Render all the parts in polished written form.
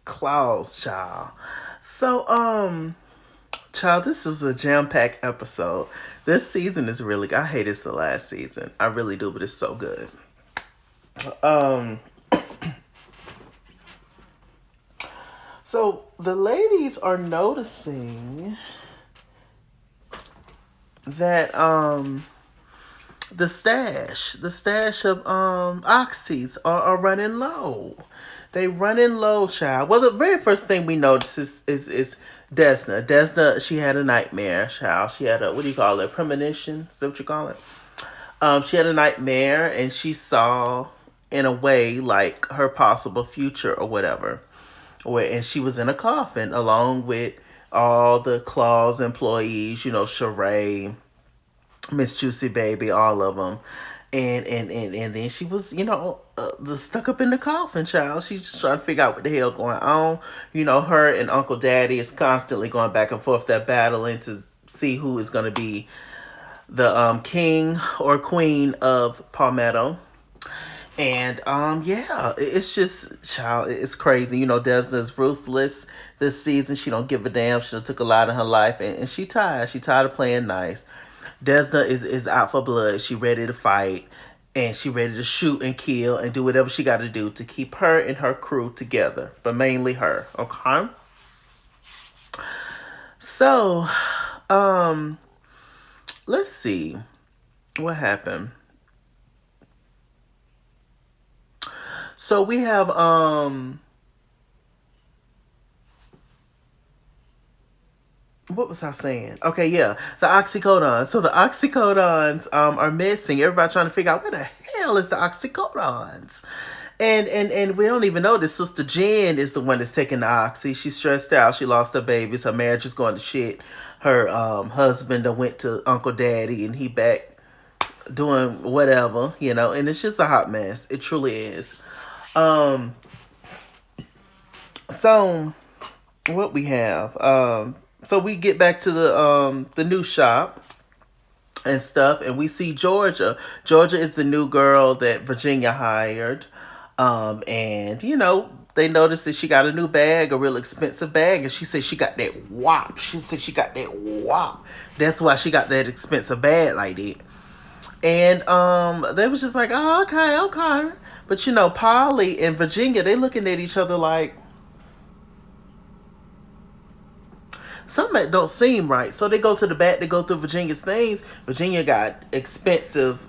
claws, child. So, child, this is a jam-packed episode. This season is really, I hate it's the last season. I really do, but it's so good. Um, so the ladies are noticing that the stash of oxys are running low. They running low, child. Well, the very first thing we notice is Desna. Desna, she had a nightmare, child. She had a, what do you call it, premonition? Is that what you call it? She had a nightmare, and she saw, in a way, like her possible future or whatever. And she was in a coffin along with all the Claws employees, Sheree, Miss Juicy Baby, all of them. And then she was, stuck up in the coffin, child. She's just trying to figure out what the hell going on. Her and Uncle Daddy is constantly going back and forth, that battling to see who is going to be the king or queen of Palmetto. And yeah, it's just, child, it's crazy. Desna's ruthless this season. She don't give a damn. She took a lot in her life, and she tired. She tired of playing nice. Desna is out for blood. She ready to fight, and she ready to shoot and kill and do whatever she got to do to keep her and her crew together, but mainly her. Okay. So, let's see what happened. So we have what was I saying? Okay, yeah, the oxycodons. So the oxycodons are missing. Everybody trying to figure out where the hell is the oxycodons. And we don't even know that Sister Jen is the one that's taking the oxy. She's stressed out. She lost her babies. Her marriage is going to shit. Her husband went to Uncle Daddy, and he back doing whatever, and it's just a hot mess. It truly is. So what we have, so we get back to the new shop and stuff, and we see Georgia. Georgia is the new girl that Virginia hired. And they noticed that she got a new bag, a real expensive bag, and she said she got that wop. She said she got that wop. That's why she got that expensive bag like that. And they was just like, oh, okay. But Polly and Virginia, they looking at each other like something that don't seem right. So they go to the back, they go through Virginia's things. Virginia got expensive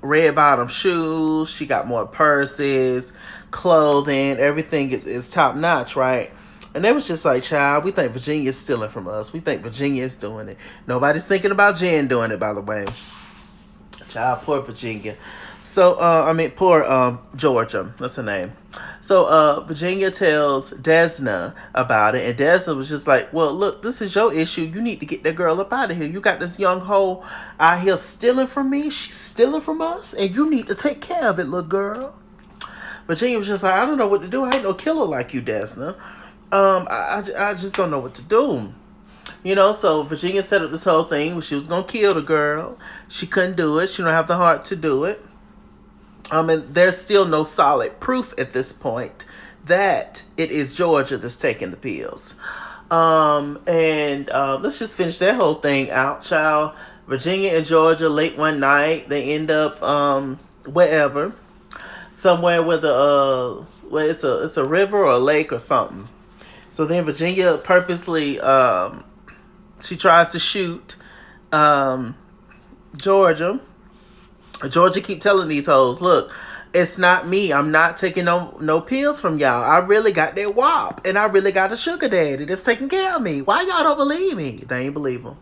red bottom shoes. She got more purses, clothing. Everything is top notch, right? And they was just like, child, we think Virginia's stealing from us. We think Virginia is doing it. Nobody's thinking about Jen doing it, by the way. Child, poor Virginia. So, poor Georgia. That's her name. So, Virginia tells Desna about it, and Desna was just like, well, look, this is your issue. You need to get that girl up out of here. You got this young hoe out here stealing from me. She's stealing from us, and you need to take care of it, little girl. Virginia was just like, I don't know what to do. I ain't no killer like you, Desna. I just don't know what to do. So Virginia set up this whole thing where she was going to kill the girl. She couldn't do it. She don't have the heart to do it. And there's still no solid proof at this point that it is Georgia that's taking the pills. Let's just finish that whole thing out, child. Virginia and Georgia, late one night, they end up wherever, somewhere where where it's a river or a lake or something. So then Virginia purposely she tries to shoot Georgia. Georgia keep telling these hoes, look, it's not me. I'm not taking no pills from y'all. I really got that wop, and I really got a sugar daddy that's taking care of me. Why y'all don't believe me? They ain't believe him.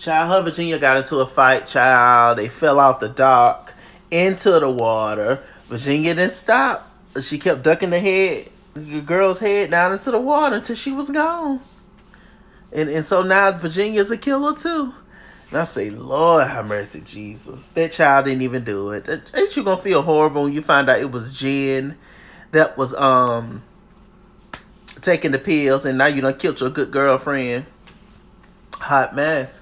Child, her and Virginia got into a fight, child. They fell off the dock into the water. Virginia didn't stop. She kept ducking the girl's head down into the water until she was gone. And so now Virginia's a killer too. And I say, Lord have mercy, Jesus. That child didn't even do it. Ain't you gonna feel horrible when you find out it was Jen that was taking the pills, and now you done killed your good girlfriend? Hot mess.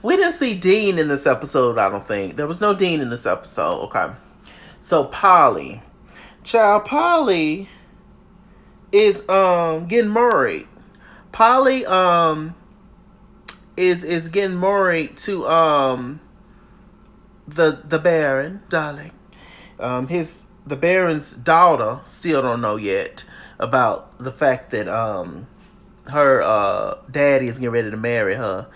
We didn't see Dean in this episode, I don't think. There was no Dean in this episode. Okay. So Polly. Child, Polly is getting married. Polly is getting married to the Baron, darling. His the Baron's daughter still don't know yet about the fact that her daddy is getting ready to marry her.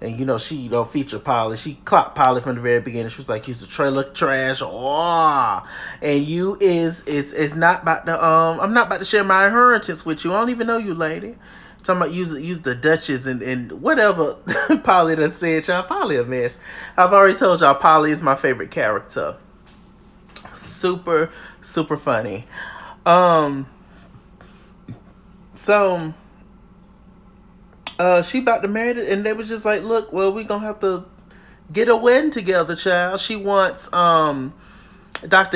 And she feature Polly. She clocked Polly from the very beginning. She was like, "You's a trailer trash." Oh, and you is not about to I'm not about to share my inheritance with you. I don't even know you, lady. Talking about use the Duchess and whatever Polly done said. Y'all, Polly a mess. I've already told y'all Polly is my favorite character. Super, super funny. So she about to marry it, and they was just like, "Look, well, we gonna have to get a wedding together, child." She wants Dr.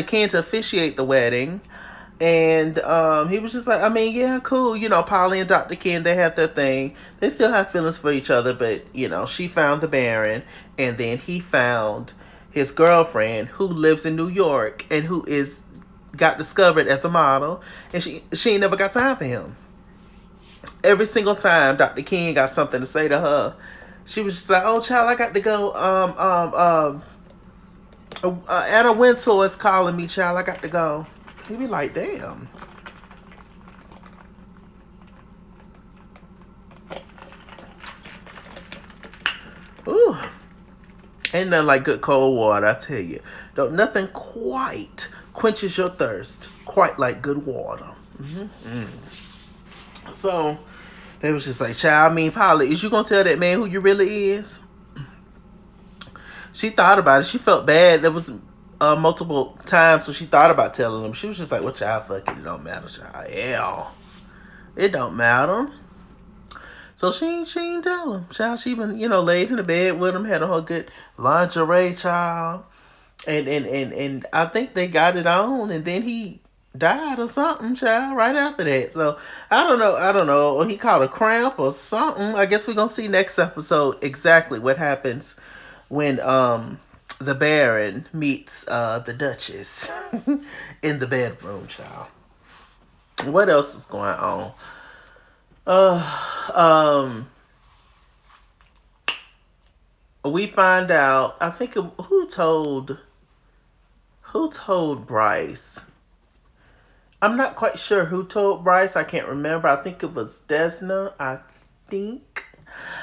Ken to officiate the wedding. And he was just like, I mean, yeah, cool. Polly and Dr. Ken, they have their thing. They still have feelings for each other, but, she found the Baron, and then he found his girlfriend who lives in New York and who got discovered as a model, and she ain't never got time for him. Every single time Dr. Ken got something to say to her, she was just like, "Oh, child, I got to go. Anna Wintour is calling me, child. I got to go." He'd be like, "Damn." Ooh. Ain't nothing like good cold water, I tell you. Don't nothing quite quenches your thirst quite like good water. So they was just like, "Child, I mean, Polly, is you gonna tell that man who you really is?" She thought about it. She felt bad. There was multiple times, so she thought about telling him. She was just like, "Well, child, fuck it. It don't matter, child. Hell, it don't matter." So she ain't tell him. Child, she been, laid in the bed with him, had on her good lingerie, child. And I think they got it on, and then he died or something, child, right after that. So I don't know. Or he caught a cramp or something. I guess we're gonna see next episode exactly what happens when the Baron meets the Duchess in the bedroom, child. What else is going on? We find out, I think, who told Bryce. I'm not quite sure who told Bryce. I can't remember. I think it was Desna. I think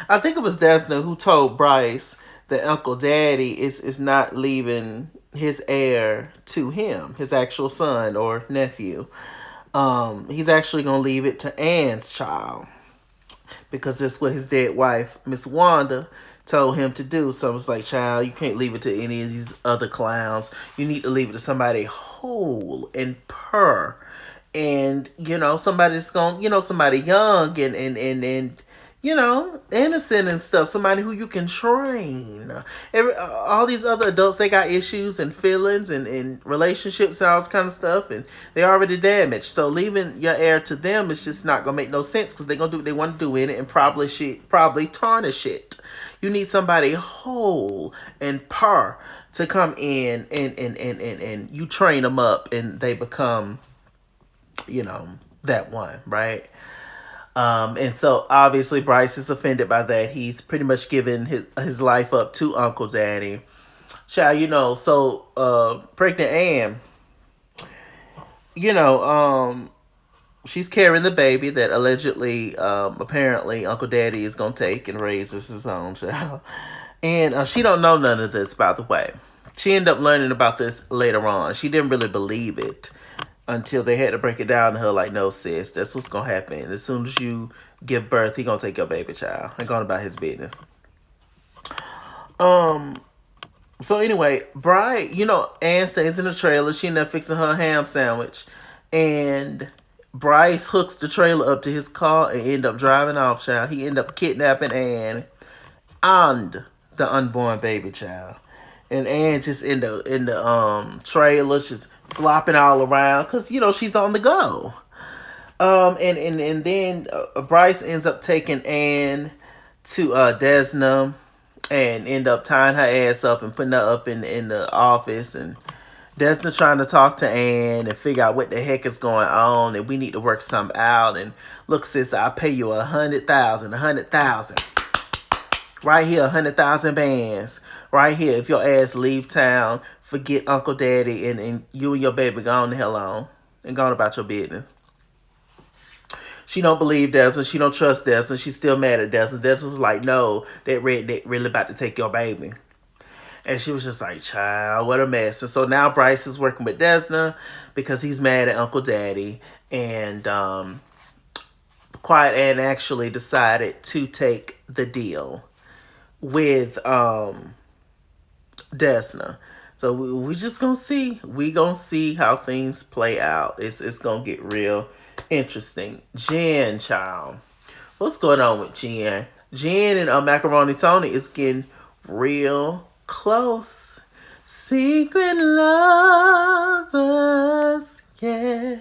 it was Desna who told Bryce that Uncle Daddy is not leaving his heir to him, his actual son or nephew. He's actually going to leave it to Ann's child, because that's what his dead wife, Miss Wanda, told him to do. So I was like, "Child, you can't leave it to any of these other clowns. You need to leave it to somebody whole and pure. And, somebody that's going, somebody young and innocent and stuff. Somebody who you can train. All these other adults, they got issues and feelings and relationships and all this kind of stuff, and they already damaged. So leaving your heir to them is just not gonna make no sense, because they're gonna do what they want to do in it and probably tarnish it. You need somebody whole and pure to come in and you train them up, and they become, that one, right? And so obviously Bryce is offended by that. He's pretty much given his life up to Uncle Daddy. Child, so pregnant Anne, she's carrying the baby that allegedly, apparently Uncle Daddy is gonna take and raise as his own child. And she don't know none of this, by the way. She ended up learning about this later on. She didn't really believe it until they had to break it down to her, like, "No, sis, that's what's gonna happen. As soon as you give birth, he gonna take your baby child and going about his business." So anyway, Bright, Anne stays in the trailer. She ended up fixing her ham sandwich, and Bryce hooks the trailer up to his car and end up driving off, child. He ended up kidnapping Anne and the unborn baby child. And Anne just in the trailer, just flopping all around, because she's on the go. And then Bryce ends up taking Anne to Desna and end up tying her ass up and putting her up in the office, and Desna trying to talk to Ann and figure out what the heck is going on, and we need to work something out. And look, sis, I'll pay you 100,000, 100,000. Right here, 100,000 bands. Right here, if your ass leave town, forget Uncle Daddy, and you and your baby gone the hell on and gone about your business. She don't believe Desna. She don't trust Desna. She's still mad at Desna. Desna was like, no, that redneck really about to take your baby. And she was just like, child, what a mess. And so now Bryce is working with Desna because he's mad at Uncle Daddy. And Quiet Ann actually decided to take the deal with Desna. So we just gonna see. We gonna see how things play out. It's gonna get real interesting. Jen, child. What's going on with Jen? Jen and Macaroni Tony is getting real close. Secret lovers, yeah.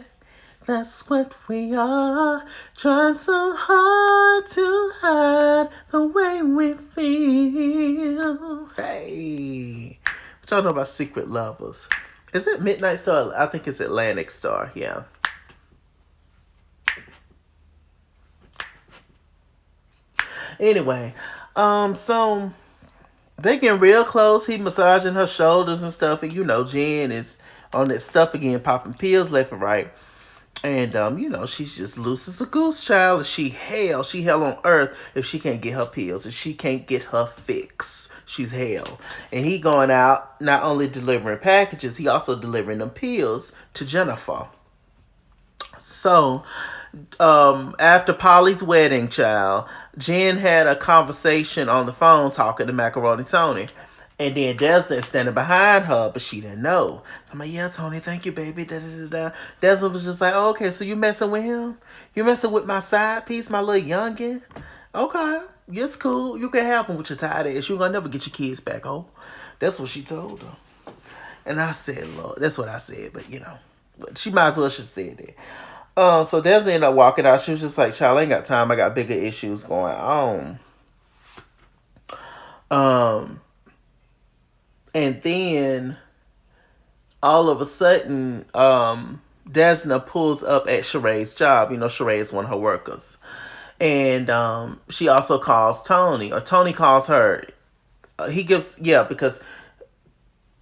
That's what we are. Trying so hard to hide the way we feel. Hey. We're talking about Secret Lovers. Is it Midnight Star? I think it's Atlantic Star, yeah. Anyway, so they getting real close. He massaging her shoulders and stuff. And, you know, Jen is on that stuff again, popping pills left and right. And, you know, she's just loose as a goose, child. And she hell on earth if she can't get her pills. If she can't get her fix, she's hell. And he going out, not only delivering packages, he also delivering them pills to Jennifer. So, after Polly's wedding, child, Jen had a conversation on the phone talking to Macaroni Tony. And then Desna is standing behind her, but she didn't know. I'm like, yeah, Tony, thank you, baby. Da, da, da, da. Desna was just like, oh, okay, so you messing with him? You messing with my side piece, my little youngin'? Okay, it's cool. You can have him with your tired ass. You're going to never get your kids back, oh. That's what she told her. And I said, Lord, that's what I said, but, you know. But she might as well should have said that. So Desna ended up walking out. She was just like, child, I ain't got time. I got bigger issues going on. And then all of a sudden, Desna pulls up at Sheree's job. You know, Sheree is one of her workers. And she also calls Tony, or Tony calls her. Because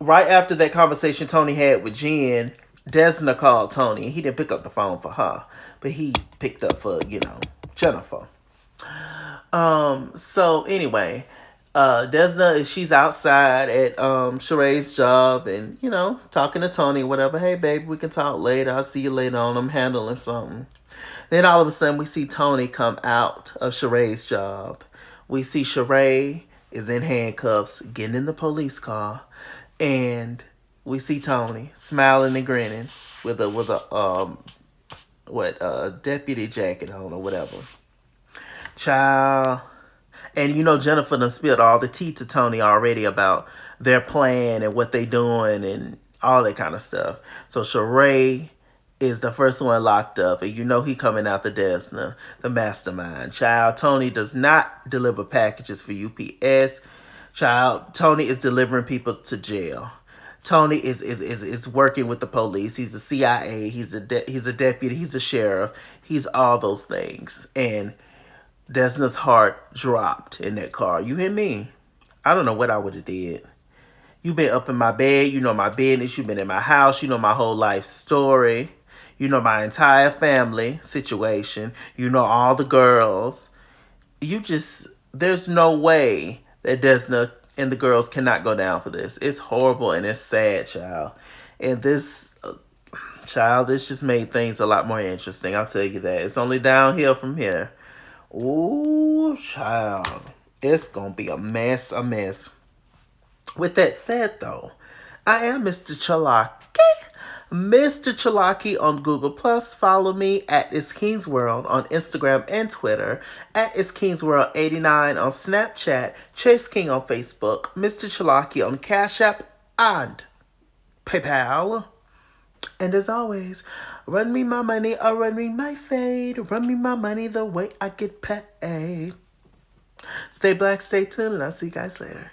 right after that conversation Tony had with Jen, Desna called Tony. He didn't pick up the phone for her, but he picked up for, you know, Jennifer. So anyway, Desna, she's outside at Sheree's job and, you know, talking to Tony, whatever. Hey, baby, we can talk later. I'll see you later on. I'm handling something. Then all of a sudden, we see Tony come out of Sheree's job. We see Sheree is in handcuffs, getting in the police car, and we see Tony smiling and grinning with a deputy jacket on or whatever. Child. And you know, Jennifer done spilled all the tea to Tony already about their plan and what they doing and all that kind of stuff. So Sheree is the first one locked up. And you know he coming out the Desna, the mastermind. Child, Tony does not deliver packages for UPS. Child, Tony is delivering people to jail. Tony is working with the police. He's the CIA. He's a deputy. He's a sheriff. He's all those things. And Desna's heart dropped in that car. You hear me? I don't know what I would have did. You've been up in my bed. You know my business. You've been in my house. You know my whole life story. You know my entire family situation. You know all the girls. There's no way that Desna and the girls cannot go down for this. It's horrible and it's sad, child. And this, this just made things a lot more interesting. I'll tell you that. It's only downhill from here. Ooh, child. It's going to be a mess. With that said, though, I am MrChalaki. MrChalaki on Google+. Follow me at It's King's World on Instagram and Twitter. At It's King's World 89 on Snapchat. Chase King on Facebook. MrChalaki on Cash App and PayPal. And as always, run me my money or run me my fade. Run me my money the way I get paid. Stay black, stay tuned, and I'll see you guys later.